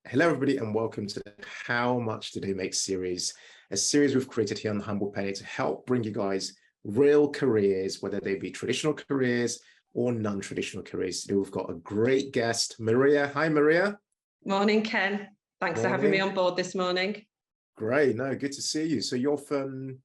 Hello, everybody, and welcome to the How Much Do They Make series, a series we've created here on Humble Penny to help bring you guys real careers, whether they be traditional careers or non-traditional careers. Today, we've got a great guest, Maria. Hi, Maria. Morning, Ken. Thanks for having me on board this morning. Great. No, good to see you. So you're from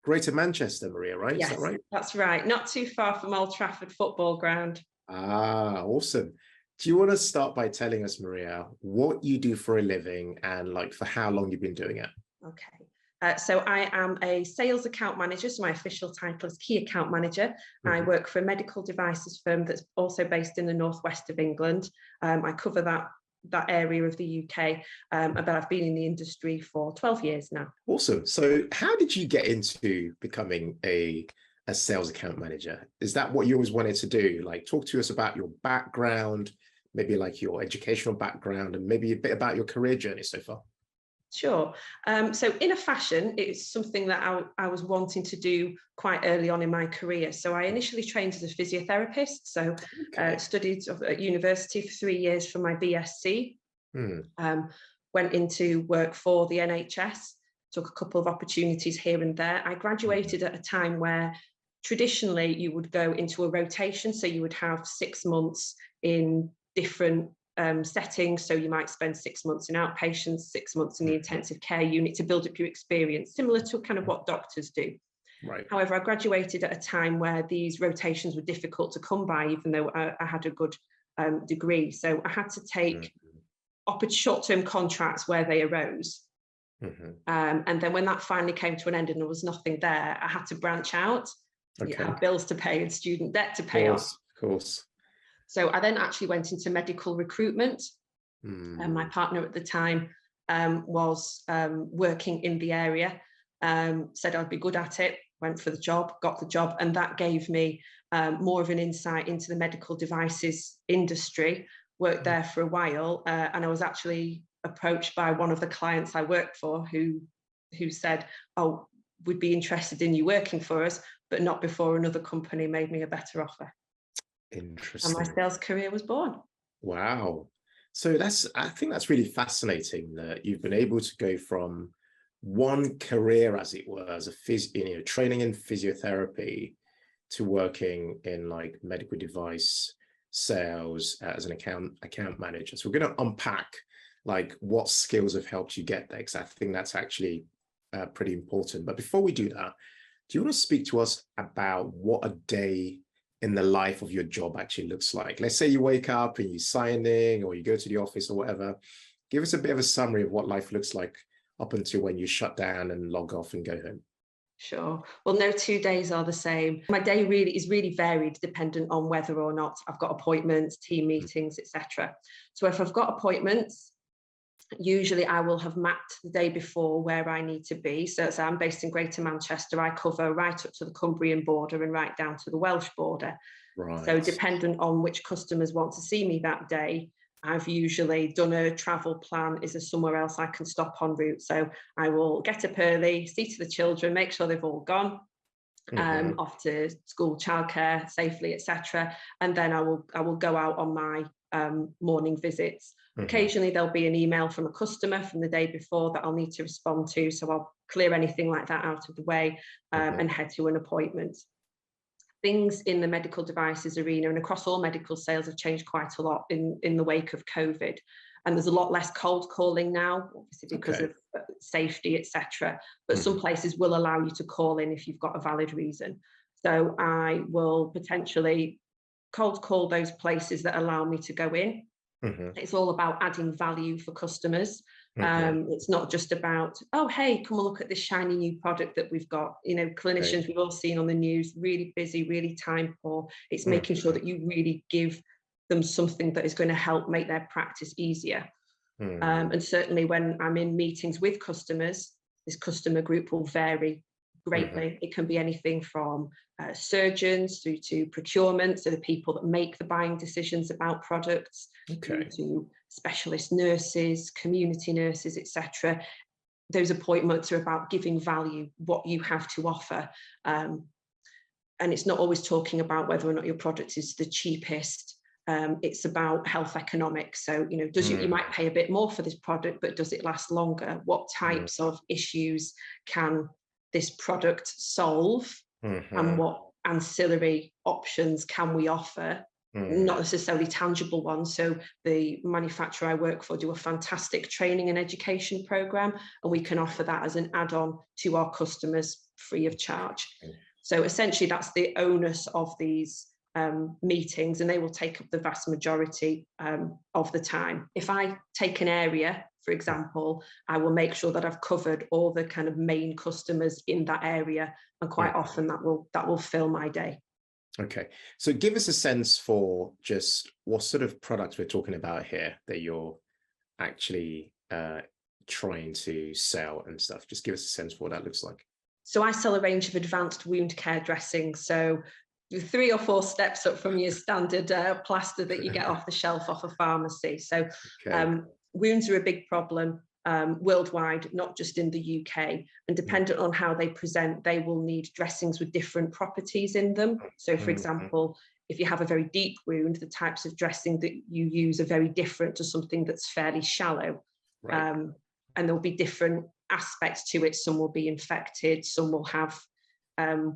Greater Manchester, Maria, right? Yes, is that right? That's right. Not too far from Old Trafford football ground. Ah, awesome. Do you want to start by telling us, Maria, what you do for a living and for how long you've been doing it? Okay. So I am a sales account manager. So my official title is key account manager. I work for a medical devices firm that's also based in the northwest of England. I cover that area of the UK, but I've been in the industry for 12 years now. Awesome. So how did you get into becoming a sales account manager? Is that what you always wanted to do? Talk to us about your background, maybe your educational background, and maybe a bit about your career journey so far. Sure. So in a fashion, it's something that I was wanting to do quite early on in my career. So I initially trained as a physiotherapist. So studied at university for 3 years for my BSc. Went into work for the NHS, took a couple of opportunities here and there. I graduated at a time where traditionally you would go into a rotation. So you would have 6 months in different settings. So you might spend 6 months in outpatients, 6 months in the intensive care unit to build up your experience, similar to kind of what doctors do. Right. However, I graduated at a time where these rotations were difficult to come by, even though I had a good degree. So I had to take short-term contracts where they arose. And then when that finally came to an end and there was nothing there, I had to branch out. You have bills to pay and student debt to pay off. Of course. So I then actually went into medical recruitment. And my partner at the time was working in the area, said I'd be good at it, went for the job, got the job. And that gave me more of an insight into the medical devices industry, worked there for a while. And I was actually approached by one of the clients I worked for who said, oh, we'd be interested in you working for us, but not before another company made me a better offer. Interesting. And my sales career was born. Wow. So I think that's really fascinating that you've been able to go from one career, as it were, as a training in physiotherapy, to working in medical device sales as an account manager. So we're going to unpack what skills have helped you get there, because I think that's actually pretty important. But before we do that, do you want to speak to us about what a day in the life of your job actually looks like? Let's say you wake up and you sign in, or you go to the office or whatever. Give us a bit of a summary of what life looks like up until when you shut down and log off and go home. Sure. Well, no 2 days are the same. My day is really varied, dependent on whether or not I've got appointments, team meetings, etc. So if I've got appointments, usually I will have mapped the day before where I need to be. So I'm based in Greater Manchester. I cover right up to the Cumbrian border and right down to the Welsh border. Right. So dependent on which customers want to see me that day, I've usually done a travel plan. Is there somewhere else I can stop en route? So I will get up early, see to the children, make sure they've all gone off to school, childcare safely, etc. And then I will go out on my morning visits. Occasionally there'll be an email from a customer from the day before that I'll need to respond to. So I'll clear anything like that out of the way and head to an appointment. Things in the medical devices arena and across all medical sales have changed quite a lot in the wake of COVID. And there's a lot less cold calling now, obviously because of safety, etc. But some places will allow you to call in if you've got a valid reason. So I will potentially cold call those places that allow me to go in. It's all about adding value for customers. It's not just about, oh, hey, come and look at this shiny new product that we've got. Clinicians we've all seen on the news, really busy, really time poor. It's making sure that you really give them something that is going to help make their practice easier. And certainly when I'm in meetings with customers, this customer group will vary greatly. It can be anything from surgeons through to procurement, so the people that make the buying decisions about products, to specialist nurses, community nurses, etc. Those appointments are about giving value, what you have to offer. And it's not always talking about whether or not your product is the cheapest it's about health economics. So, you might pay a bit more for this product, but does it last longer? What types of issues can this product solve? And what ancillary options can we offer? Not necessarily tangible ones. So the manufacturer I work for do a fantastic training and education program, and we can offer that as an add-on to our customers free of charge. So essentially that's the onus of these meetings, and they will take up the vast majority of the time. If I take an area, for example, I will make sure that I've covered all the kind of main customers in that area, and quite often that will fill my day. Okay, so give us a sense for just what sort of products we're talking about here that you're actually trying to sell and stuff. Just give us a sense for what that looks like. So I sell a range of advanced wound care dressings. So 3 or 4 steps up from your standard plaster that you get off the shelf off a pharmacy. So wounds are a big problem worldwide, not just in the UK. And dependent on how they present, they will need dressings with different properties in them. So for example, if you have a very deep wound, the types of dressing that you use are very different to something that's fairly shallow. And there'll be different aspects to it. Some will be infected, some will have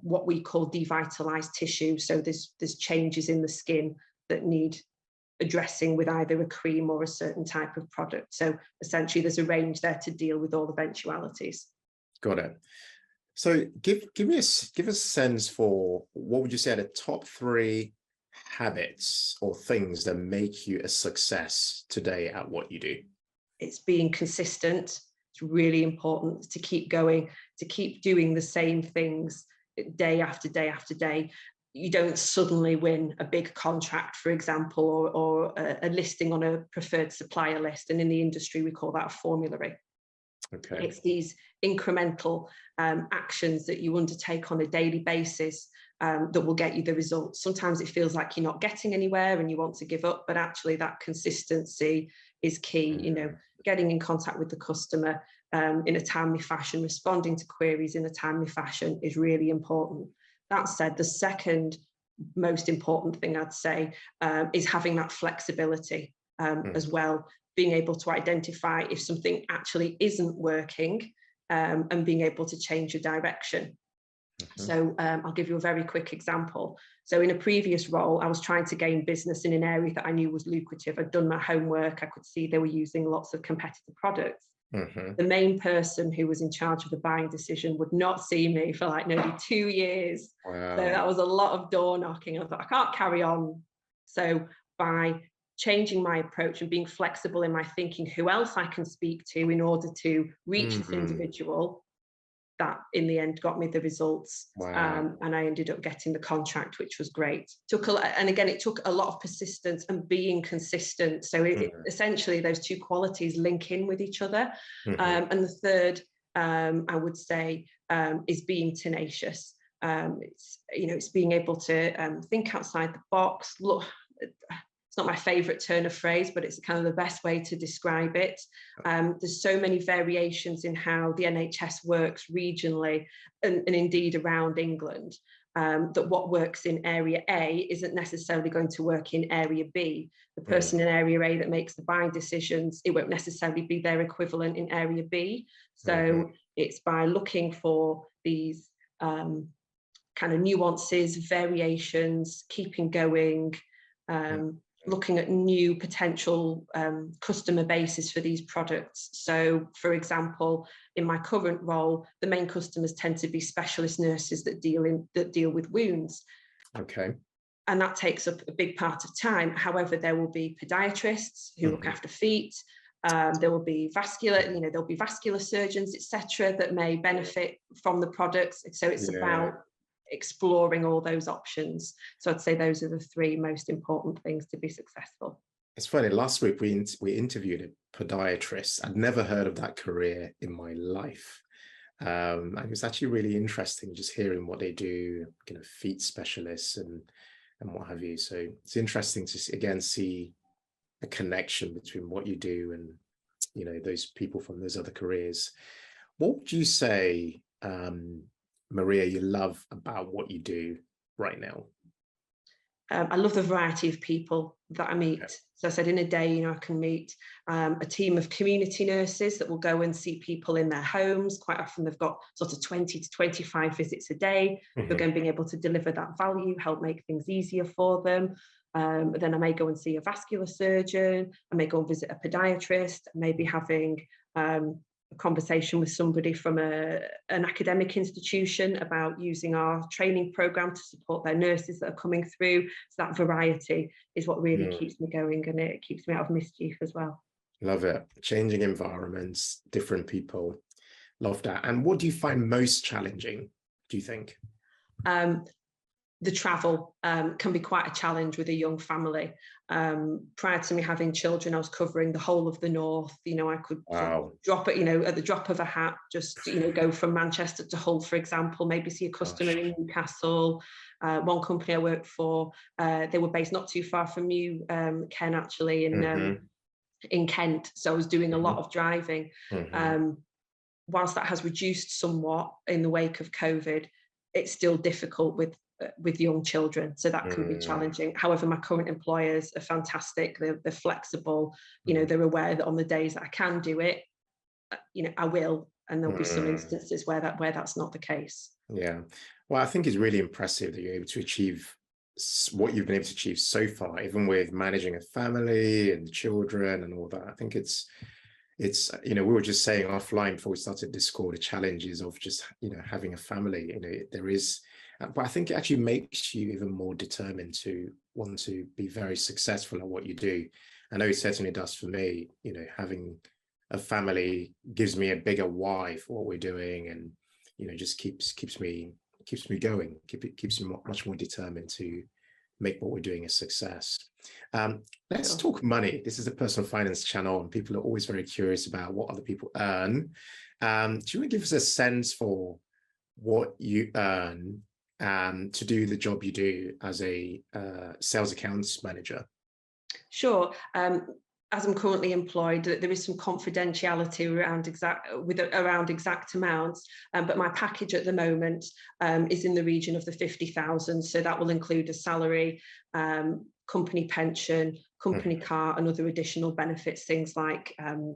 what we call devitalized tissue. So there's changes in the skin that need addressing with either a cream or a certain type of product. So essentially there's a range there to deal with all eventualities. Got it. So give us a sense for what would you say are the top 3 habits or things that make you a success today at what you do? It's being consistent. It's really important to keep going, to keep doing the same things day after day after day. You don't suddenly win a big contract, for example, or a listing on a preferred supplier list. And in the industry, we call that a formulary. Okay. It's these incremental actions that you undertake on a daily basis that will get you the results. Sometimes it feels like you're not getting anywhere and you want to give up, but actually that consistency is key. Getting in contact with the customer in a timely fashion, responding to queries in a timely fashion is really important. That said, the second most important thing I'd say is having that flexibility as well, being able to identify if something actually isn't working and being able to change your direction. So I'll give you a very quick example. So in a previous role, I was trying to gain business in an area that I knew was lucrative. I'd done my homework. I could see they were using lots of competitor products. The main person who was in charge of the buying decision would not see me for like nearly 2 years. Wow. So that was a lot of door knocking. I thought, I can't carry on. So by changing my approach and being flexible in my thinking, who else I can speak to in order to reach this individual, that in the end got me the results. Wow. And I ended up getting the contract, which was great. And again, it took a lot of persistence and being consistent. So essentially those 2 qualities link in with each other. And the third, I would say, is being tenacious. It's being able to think outside the box. Look, it's not my favorite turn of phrase, but it's kind of the best way to describe it. There's so many variations in how the NHS works regionally and indeed around England, that what works in area A isn't necessarily going to work in area B. The person in area A that makes the buying decisions, it won't necessarily be their equivalent in area B. So it's by looking for these kind of nuances, variations, keeping going, looking at new potential customer bases for these products. So, for example, in my current role, the main customers tend to be specialist nurses that deal with wounds. Okay. And that takes up a big part of time. However, there will be podiatrists who look after feet. There will be there'll be vascular surgeons, etc., that may benefit from the products. So it's about exploring all those options. So I'd say those are the 3 most important things to be successful. It's funny, last week we interviewed a podiatrist. I'd never heard of that career in my life. And it was actually really interesting just hearing what they do, feet specialists and what have you. So it's interesting to again see a connection between what you do and those people from those other careers. What would you say, Maria, you love about what you do right now? I love the variety of people that I meet. Yeah. So I said in a day, I can meet a team of community nurses that will go and see people in their homes. Quite often they've got sort of 20 to 25 visits a day. Mhm. Again, being able to deliver that value, help make things easier for them. Then I may go and see a vascular surgeon. I may go and visit a podiatrist. I may be having a conversation with somebody from an academic institution about using our training program to support their nurses that are coming through. So that variety is what really keeps me going, and it keeps me out of mischief as well. Love it. Changing environments, different people. Love that. And what do you find most challenging, do you think? The travel can be quite a challenge with a young family. Prior to me having children, I was covering the whole of the north. I could drop it, at the drop of a hat, just, go from Manchester to Hull, for example, maybe see a customer in Newcastle. One company I worked for, they were based not too far from you, Ken, actually, in Kent. So I was doing a lot of driving. Whilst that has reduced somewhat in the wake of COVID, it's still difficult with young children, so that can be challenging. However, my current employers are fantastic. They're flexible. They're aware that on the days that I can do it, I will, and there'll be some instances where that's not the case. Yeah, well, I think it's really impressive that you're able to achieve what you've been able to achieve so far, even with managing a family and children and all that. I think it's we were just saying offline before we started Discord, the challenges of just having a family. There is, but I think it actually makes you even more determined to want to be very successful at what you do. I know it certainly does for me. Having a family gives me a bigger why for what we're doing, and just keeps me going. Keeps me much more determined to make what we're doing a success. Let's talk money. This is a personal finance channel, and people are always very curious about what other people earn. Do you want to give us a sense for what you earn to do the job you do as a sales accounts manager? Sure. As I'm currently employed, there is some confidentiality around exact amounts, but my package at the moment is in the region of the 50,000. So that will include a salary, company pension, company car, and other additional benefits, things like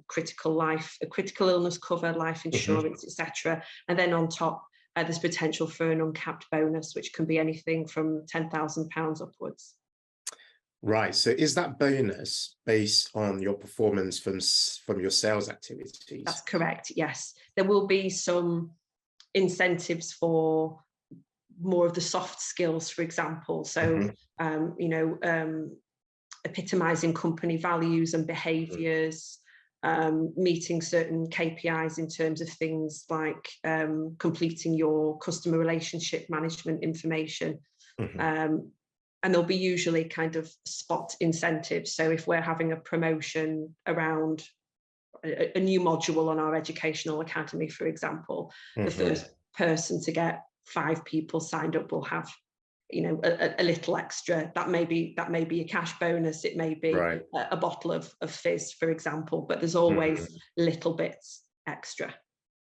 critical illness cover, life insurance, etc. And then on top, there's potential for an uncapped bonus, which can be anything from £10,000 upwards. Right. So is that bonus based on your performance from your sales activities? That's correct. Yes. There will be some incentives for more of the soft skills, for example. So, epitomizing company values and behaviors, meeting certain KPIs in terms of things like completing your customer relationship management information. And there'll be usually kind of spot incentives. So if we're having a promotion around a new module on our educational academy, for example, the first person to get 5 people signed up will have, a little extra. That may be a cash bonus. It may be a bottle of fizz, for example, but there's always little bits extra.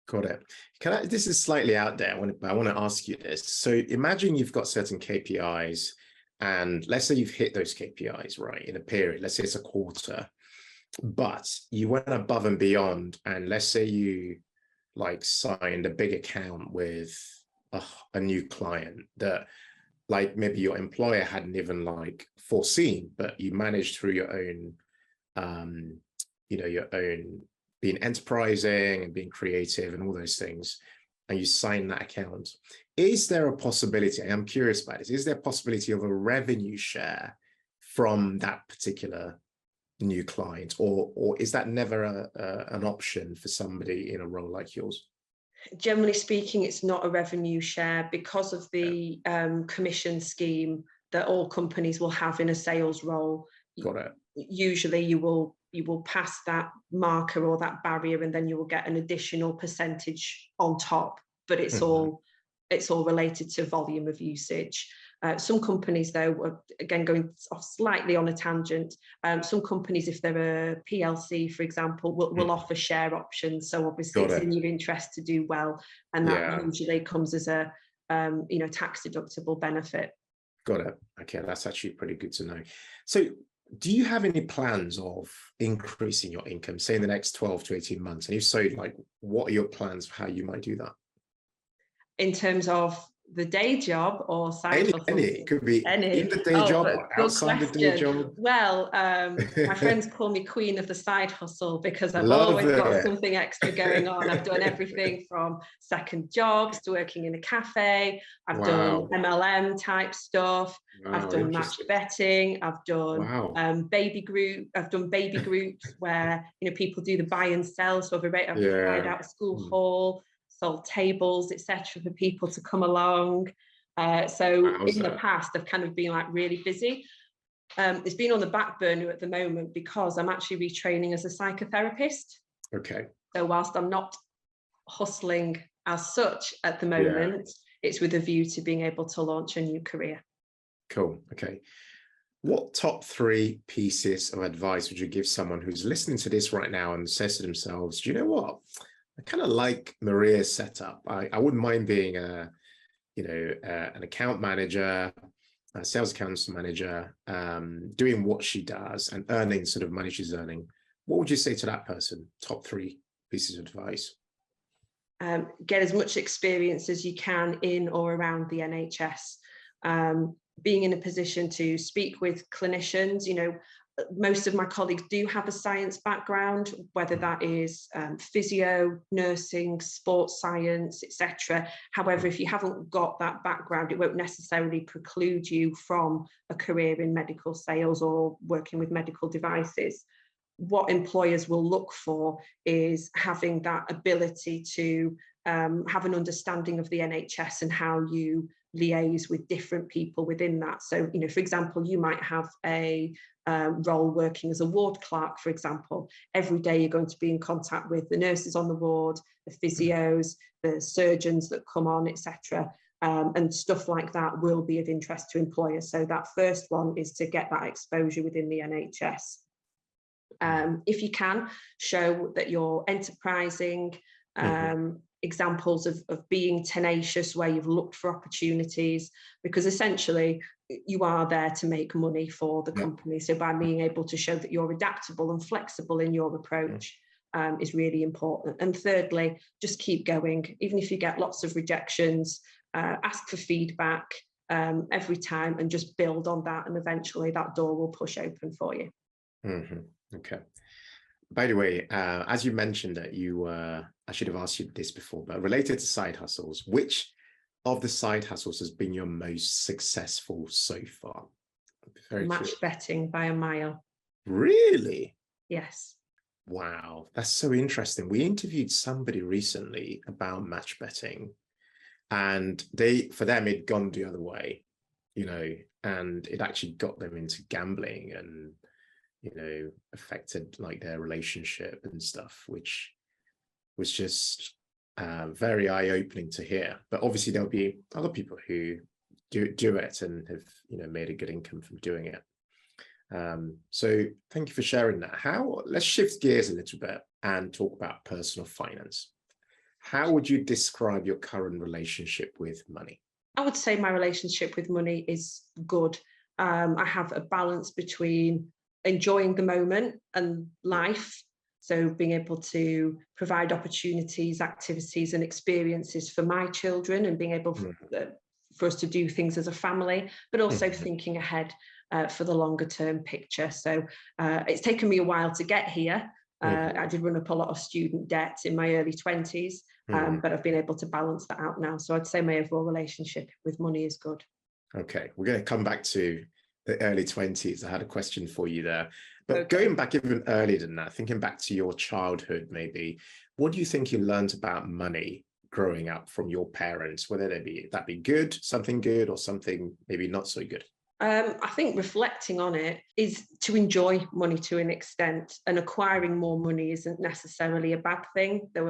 Got it. This is slightly out there, but I want to ask you this. So imagine you've got certain KPIs, and let's say you've hit those KPIs, right, in a period. Let's say it's a quarter, but you went above and beyond, and let's say you signed a big account with a new client that maybe your employer hadn't even foreseen, but you managed through your own being enterprising and being creative and all those things, and you sign that account. Is there a possibility, and I'm curious about this, is there a possibility of a revenue share from that particular new client, or is that never an option for somebody in a role like yours? Generally speaking, it's not a revenue share because of the commission scheme that all companies will have in a sales role. Got it. Usually you will pass that marker or that barrier, and then you will get an additional percentage on top, but it's all related to volume of usage. Some companies, though, again, going off slightly on a tangent, some companies, if they're a PLC, for example, will offer share options. So obviously it's in your interest to do well, and that usually comes as a tax deductible benefit. Got it. Okay, that's actually pretty good to know. So do you have any plans of increasing your income, say in the next 12 to 18 months? And if so, like, what are your plans for how you might do that? In terms of the day job or side Any, hustles? it could be in Any? the day Oh, job but or good outside the day question. job. Well, my friends call me queen of the side hustle because I've Love always got it. something extra going on. I've done everything from second jobs to working in a cafe. I've done Wow. MLM type stuff. I've Wow, done match interesting. betting. I've done Wow. baby group. I've done baby groups where people do the buy and sell. So I've hired Yeah. out a school hall, sold tables, etc., for people to come along. So in the Wowza. past, I've kind of been like really busy. It's been on the back burner at the moment because I'm actually retraining as a psychotherapist. Okay. So whilst I'm not hustling as such at the Yeah. moment, it's with a view to being able to launch a new career. Cool. Okay. What top 3 pieces of advice would you give someone who's listening to this right now and says to themselves, do you know what? I kind of like Maria's setup. I wouldn't mind being an account manager, a sales accounts manager, doing what she does and earning sort of money she's earning. What would you say to that person? Top 3 pieces of advice. Get as much experience as you can in or around the NHS. Being in a position to speak with clinicians, most of my colleagues do have a science background, whether that is physio, nursing, sports science, etc. However, if you haven't got that background, it won't necessarily preclude you from a career in medical sales or working with medical devices. What employers will look for is having that ability to have an understanding of the NHS and how you liaise with different people within that. So, for example, you might have a role working as a ward clerk, for example. Every day you're going to be in contact with the nurses on the ward, the physios, the surgeons that come on, etc. And stuff like that will be of interest to employers. So that first one is to get that exposure within the NHS. If you can, show that you're enterprising, examples of being tenacious where you've looked for opportunities, because essentially you are there to make money for the company. So by being able to show that you're adaptable and flexible in your approach is really important. And thirdly, just keep going. Even if you get lots of rejections, ask for feedback every time and just build on that. And eventually that door will push open for you. Okay. By the way, as you mentioned that I should have asked you this before, but related to side hustles, which of the side hustles has been your most successful so far? Match betting by a mile. Really? Yes. Wow, that's so interesting. We interviewed somebody recently about match betting, and for them, it'd gone the other way, and it actually got them into gambling and affected like their relationship and stuff, which was just very eye-opening to hear. But obviously there'll be other people who do it and have made a good income from doing it. So thank you for sharing that. Let's shift gears a little bit and talk about personal finance. How would you describe your current relationship with money? I would say my relationship with money is good. I have a balance between enjoying the moment and life. So being able to provide opportunities, activities and experiences for my children and being able for us to do things as a family, but also thinking ahead for the longer term picture. So it's taken me a while to get here. I did run up a lot of student debt in my early 20s, but I've been able to balance that out now. So I'd say my overall relationship with money is good. Okay, we're going to come back to the early 20s. I had a question for you there. But going back even earlier than that, thinking back to your childhood, maybe, what do you think you learned about money growing up from your parents, whether that be good, something good, or something maybe not so good? I think reflecting on it is to enjoy money to an extent, and acquiring more money isn't necessarily a bad thing. There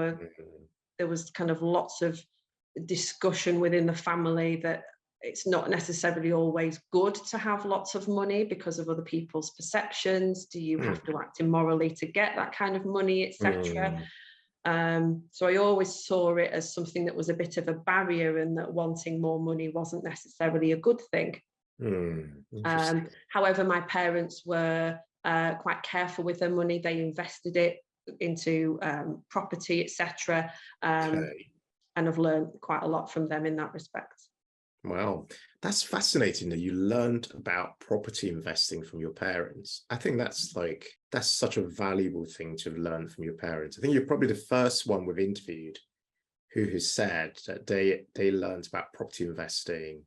was kind of lots of discussion within the family that it's not necessarily always good to have lots of money because of other people's perceptions. Do you have to act immorally to get that kind of money, etc.? So I always saw it as something that was a bit of a barrier, and that wanting more money wasn't necessarily a good thing. Interesting. However, my parents were quite careful with their money. They invested it into property, etc. Okay. And I've learned quite a lot from them in that respect. Wow, that's fascinating that you learned about property investing from your parents. I think that's such a valuable thing to have learned from your parents. I think you're probably the first one we've interviewed who has said that they learned about property investing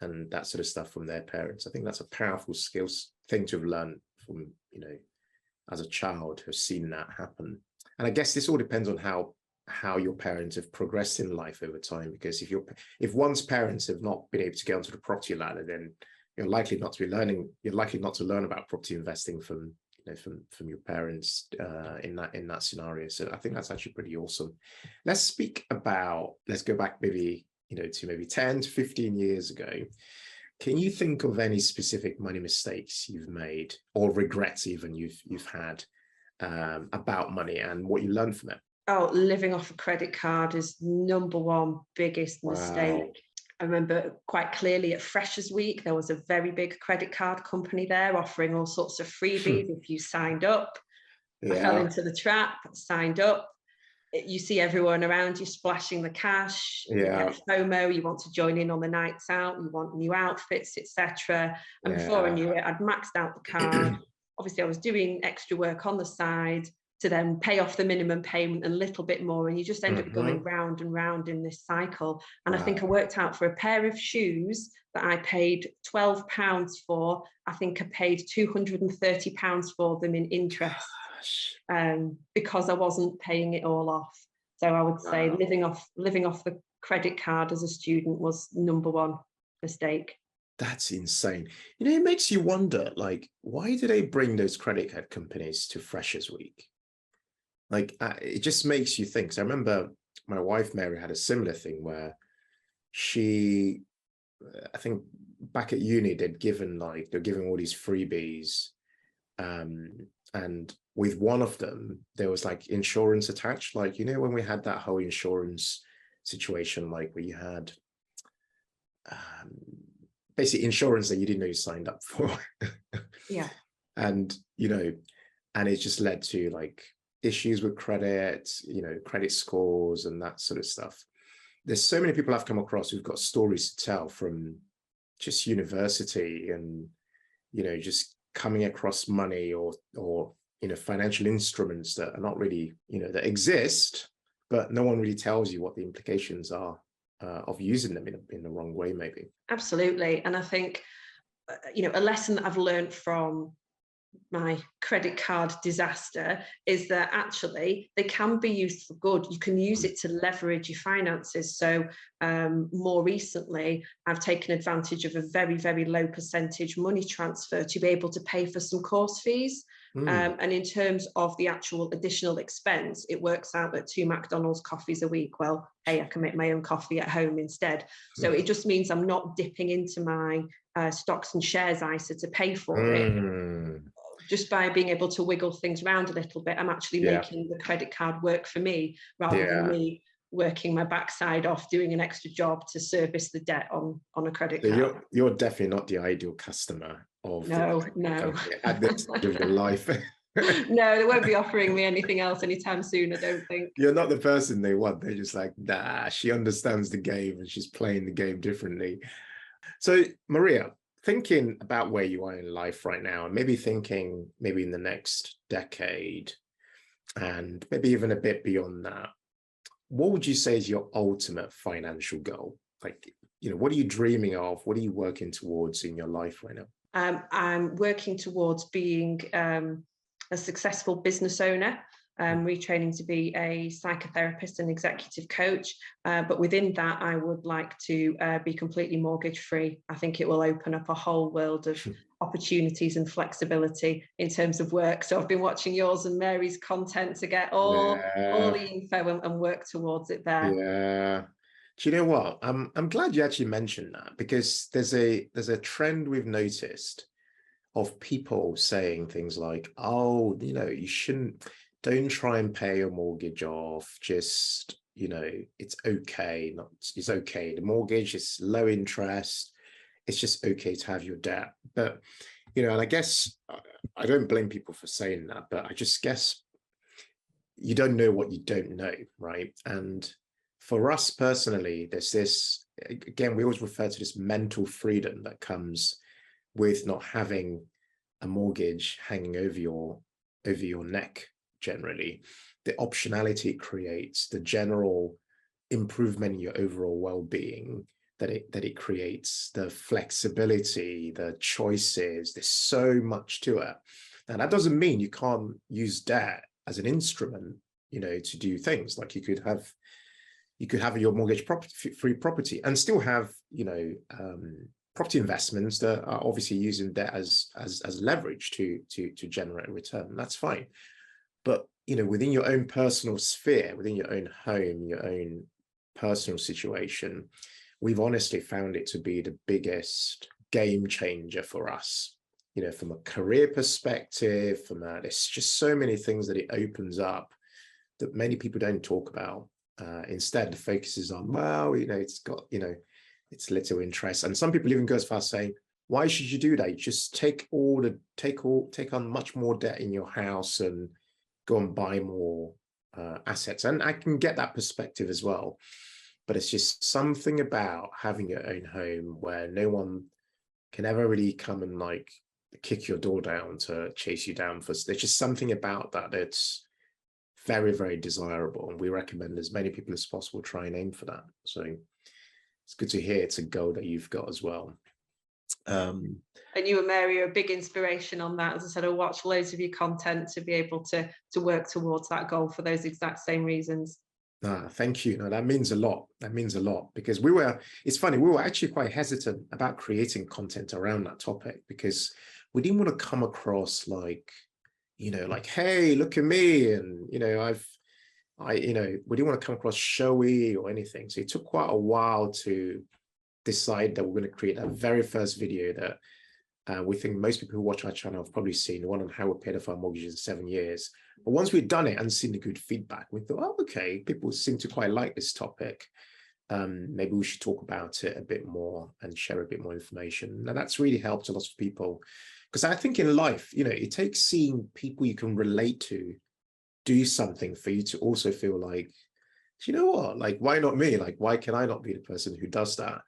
and that sort of stuff from their parents. I think that's a powerful skills thing to have learned from, as a child, who's seen that happen. And I guess this all depends on how your parents have progressed in life over time, because if one's parents have not been able to get onto the property ladder, then you're likely not to learn about property investing from your parents in that scenario. So I think that's actually pretty awesome. Let's go back maybe to maybe 10 to 15 years ago. Can you think of any specific money mistakes you've made, or regrets even you've had about money, and what you learned from it? Oh, living off a credit card is number one biggest mistake. Wow. I remember quite clearly at Freshers Week, there was a very big credit card company there offering all sorts of freebies if you signed up. Yeah. I fell into the trap, signed up. You see everyone around you splashing the cash. Yeah. You get FOMO, you want to join in on the nights out, you want new outfits, etc. And before I knew it, I'd maxed out the card. Obviously, I was doing extra work on the side to then pay off the minimum payment and a little bit more, and you just end up going round and round in this cycle. And I think I worked out for a pair of shoes that I paid £12 for, I think I paid £230 for them in interest, because I wasn't paying it all off. So I would say living off the credit card as a student was number one mistake. That's insane. It makes you wonder, like, why do they bring those credit card companies to Freshers Week? Like, it just makes you think. So I remember my wife, Mary, had a similar thing where I think back at uni, they're giving all these freebies. And with one of them, there was like insurance attached. Like, when we had that whole insurance situation, like where you had basically insurance that you didn't know you signed up for. Yeah. And, and it just led to like issues with credit, credit scores and that sort of stuff. There's so many people I've come across who've got stories to tell from just university and, just coming across money or financial instruments that are not really, that exist, but no one really tells you what the implications are of using them in the wrong way, maybe. Absolutely. And I think, a lesson that I've learned from my credit card disaster is that actually they can be used for good. You can use it to leverage your finances. So more recently, I've taken advantage of a very, very low percentage money transfer to be able to pay for some course fees. And in terms of the actual additional expense, it works out at 2 McDonald's coffees a week. Well, hey, I can make my own coffee at home instead. So it just means I'm not dipping into my stocks and shares ISA to pay for it. Just by being able to wiggle things around a little bit, I'm actually making the credit card work for me rather than me working my backside off doing an extra job to service the debt on a credit card. You're definitely not the ideal customer of no at this stage of your life. No, they won't be offering me anything else anytime soon, I don't think. You're not the person they want. They're just like, nah, she understands the game and she's playing the game differently. So Maria, thinking about where you are in life right now, and maybe thinking maybe in the next decade and maybe even a bit beyond that, what would you say is your ultimate financial goal? Like, what are you dreaming of? What are you working towards in your life right now? I'm working towards being a successful business owner. Retraining to be a psychotherapist and executive coach. But within that, I would like to be completely mortgage free. I think it will open up a whole world of opportunities and flexibility in terms of work. So I've been watching yours and Mary's content to get all the info and work towards it there. Yeah. Do you know what? I'm glad you actually mentioned that, because there's a trend we've noticed of people saying things like, oh, don't try and pay your mortgage off. Just, it's okay. It's okay. The mortgage is low interest. it's just okay to have your debt. But, you know, and I guess I don't blame people for saying that, but I just guess you don't know what you don't know, right? And for us personally, there's this, again, we always refer to this mental freedom that comes with not having a mortgage hanging over your neck. Generally, the optionality it creates, the general improvement in your overall well-being that it creates, the flexibility, the choices, there's so much to it. Now that doesn't mean you can't use debt as an instrument, you know, to do things. Like you could have your mortgage free property and still have, you know, property investments that are obviously using debt as leverage to generate a return. That's fine. But, you know, within your own personal sphere, within your own home, your own personal situation, we've honestly found it to be the biggest game changer for us. You know, from a career perspective, there's just so many things that it opens up that many people don't talk about. Instead, the focus is on, well, you know, it's got, you know, it's little interest. And some people even go as far as saying, why should you do that? You just take on much more debt in your house and go and buy more assets. And I can get that perspective as well. But it's just something about having your own home where no one can ever really come and like kick your door down to chase you down. There's just something about that that's very, very desirable. And we recommend as many people as possible try and aim for that. So it's good to hear it's a goal that you've got as well. And you and Mary are a big inspiration on that. As I said, I watch loads of your content to be able to work towards that goal for those exact same reasons. Thank you. No, that means a lot. That means a lot because it's funny, we were actually quite hesitant about creating content around that topic because we didn't want to come across like, you know, like, hey, look at me. And, you know, you know, we didn't want to come across showy or anything. So it took quite a while to decide that we're going to create that very first video that we think most people who watch our channel have probably seen, the one on how we paid off our mortgages in 7 years. But once we'd done it and seen the good feedback, we thought, oh, okay, people seem to quite like this topic. Maybe we should talk about it a bit more and share a bit more information. And that's really helped a lot of people. Because I think in life, you know, it takes seeing people you can relate to do something for you to also feel like, you know what, like, why not me? Like, why can I not be the person who does that?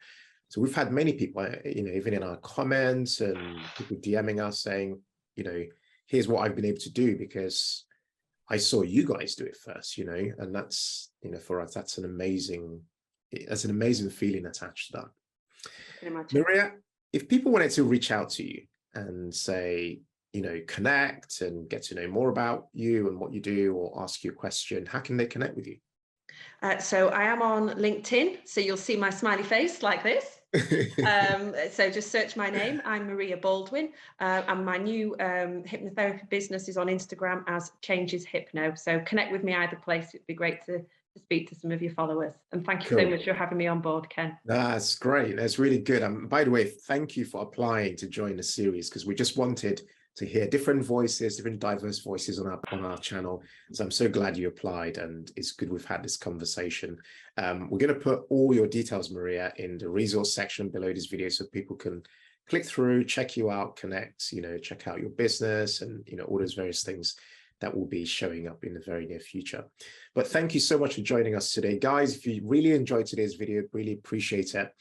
So we've had many people, you know, even in our comments and people DMing us saying, you know, here's what I've been able to do because I saw you guys do it first, you know, and that's, you know, for us, that's an amazing feeling attached to that. I can imagine. Maria, if people wanted to reach out to you and say, you know, connect and get to know more about you and what you do or ask you a question, how can they connect with you? So I am on LinkedIn, so you'll see my smiley face like this. So just search my name. I'm Maria Baldwin, and my new hypnotherapy business is on Instagram as Changes Hypno. So connect with me either place. It'd be great to speak to some of your followers. And thank you so much for having me on board, Ken. That's great. That's really good. By the way, thank you for applying to join the series because we just wanted to hear different voices, different diverse voices on our channel. So I'm so glad you applied, and it's good we've had this conversation. We're going to put all your details, Maria, in the resource section below this video so people can click through, check you out, connect, you know, check out your business and, you know, all those various things that will be showing up in the very near future. But thank you so much for joining us today. Guys, if you really enjoyed today's video, really appreciate it.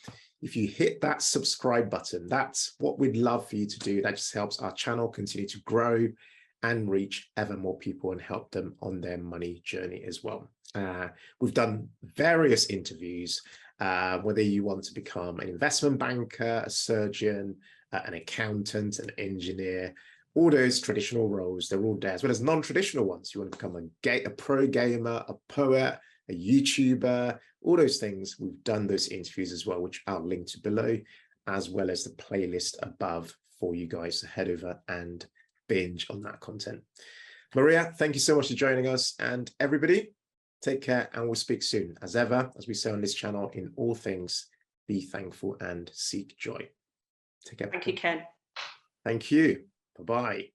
If you hit that subscribe button, that's what we'd love for you to do. That just helps our channel continue to grow and reach ever more people and help them on their money journey as well. We've done various interviews, whether you want to become an investment banker, a surgeon, an accountant, an engineer, all those traditional roles, they're all there, as well as non-traditional ones. You want to become a pro gamer, a poet, a YouTuber, all those things. We've done those interviews as well, which I'll link to below, as well as the playlist above for you guys to head over and binge on that content. Maria, thank you so much for joining us. And everybody, take care and we'll speak soon. As ever, as we say on this channel, in all things, be thankful and seek joy. Take care. Thank you, Ken. Thank you. Bye-bye.